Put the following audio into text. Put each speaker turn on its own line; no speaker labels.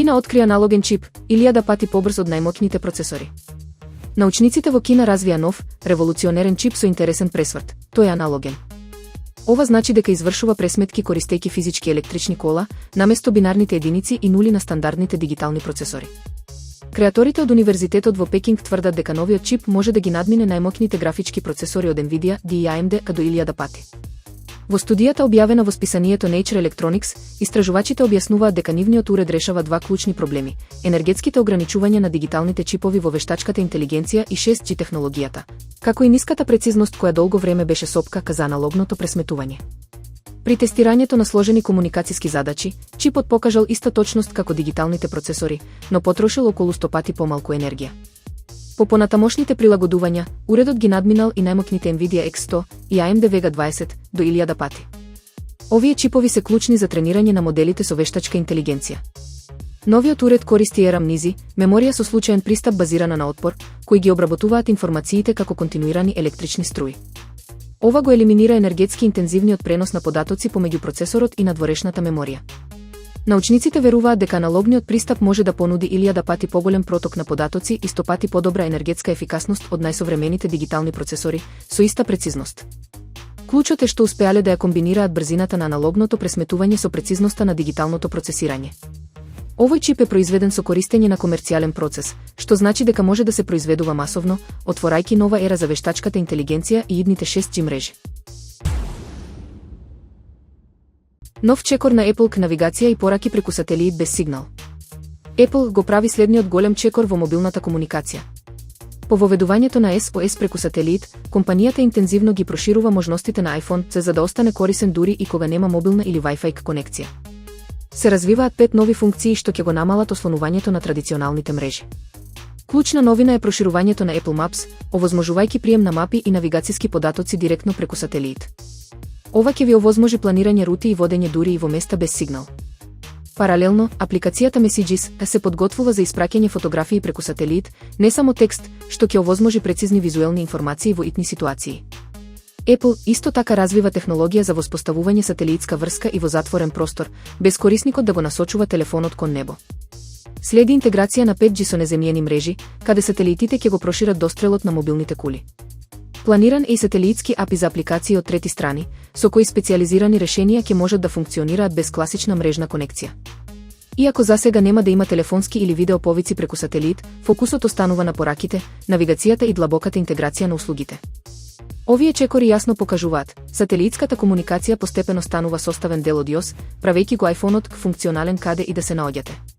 Кина откри аналоген чип, 1000 пати побрз од најмоќните процесори. Научниците во Кина развија нов, револуционерен чип со интересен пресврт. Тој е аналоген. Ова значи дека извршува пресметки користејќи физички електрични кола, наместо бинарните единици и нули на стандардните дигитални процесори. Креаторите од Универзитетот во Пекинг тврдат дека новиот чип може да ги надмине најмоќните графички процесори од Nvidia и AMD до 1000 пати. Во студијата објавена во списанието Nature Electronics, истражувачите објаснуваат дека нивниот уред решава два клучни проблеми: енергетските ограничувања на дигиталните чипови во вештачката интелигенција и 6G технологијата, како и ниската прецизност која долго време беше сопка за аналогното пресметување. При тестирањето на сложени комуникациски задачи, чипот покажал иста точност како дигиталните процесори, но потрошил околу 100 пати помалку енергија. По понатамошните прилагодувања, уредот ги надминал и најмоќните Nvidia X100 и AMD Vega 20 до 1000 пати. Овие чипови се клучни за тренирање на моделите со вештачка интелигенција. Новиот уред користи ERAM низи, меморија со случаен пристап базирана на отпор, кои ги обработуваат информациите како континуирани електрични струи. Ова го елиминира енергетски интензивниот пренос на податоци помеѓу процесорот и надворешната меморија. Научниците веруваат дека аналогниот пристап може да понуди 1000 пати поголем проток на податоци и 100 пати подобра енергетска ефикасност од најсовремените дигитални процесори, со иста прецизност. Клучот е што успеале да ја комбинираат брзината на аналогното пресметување со прецизноста на дигиталното процесирање. Овој чип е произведен со користење на комерцијален процес, што значи дека може да се произведува масовно, отворајќи нова ера за вештачката интелигенција и идните 6G мрежи. Нов чекор на Apple навигација и пораки преку сателит без сигнал. Apple го прави следниот голем чекор во мобилната комуникација. По воведувањето на SOS преку сателит, компанијата интензивно ги проширува можностите на iPhone, за да остане корисен дури и кога нема мобилна или Wi-Fi конекција. Се развиваат 5 нови функции што ќе го намалат ослонувањето на традиционалните мрежи. Клучна новина е проширувањето на Apple Maps, овозможувајќи прием на мапи и навигацијски податоци директно преку сателит. Ова ќе ви овозможи планирање рути и водење дури и во места без сигнал. Паралелно, апликацијата Messages се подготвува за испраќање фотографии преку сателит, не само текст, што ќе овозможи прецизни визуелни информации во итни ситуации. Apple исто така развива технологија за воспоставување сателитска врска и во затворен простор, без корисникот да го насочува телефонот кон небо. Следи интеграција на 5G со неземјени мрежи, каде сателитите ќе го прошират дострелот на мобилните кули. Планиран е и сателитски апи за апликации од трети страни, со кои специјализирани решенија ќе можат да функционираат без класична мрежна конекција. Иако засега нема да има телефонски или видео повици преку сателит, фокусот останува на пораките, навигацијата и длабоката интеграција на услугите. Овие чекори јасно покажуваат, сателитската комуникација постепено станува составен дел од iOS, правејќи го iPhone-от функционален каде и да се наоѓате.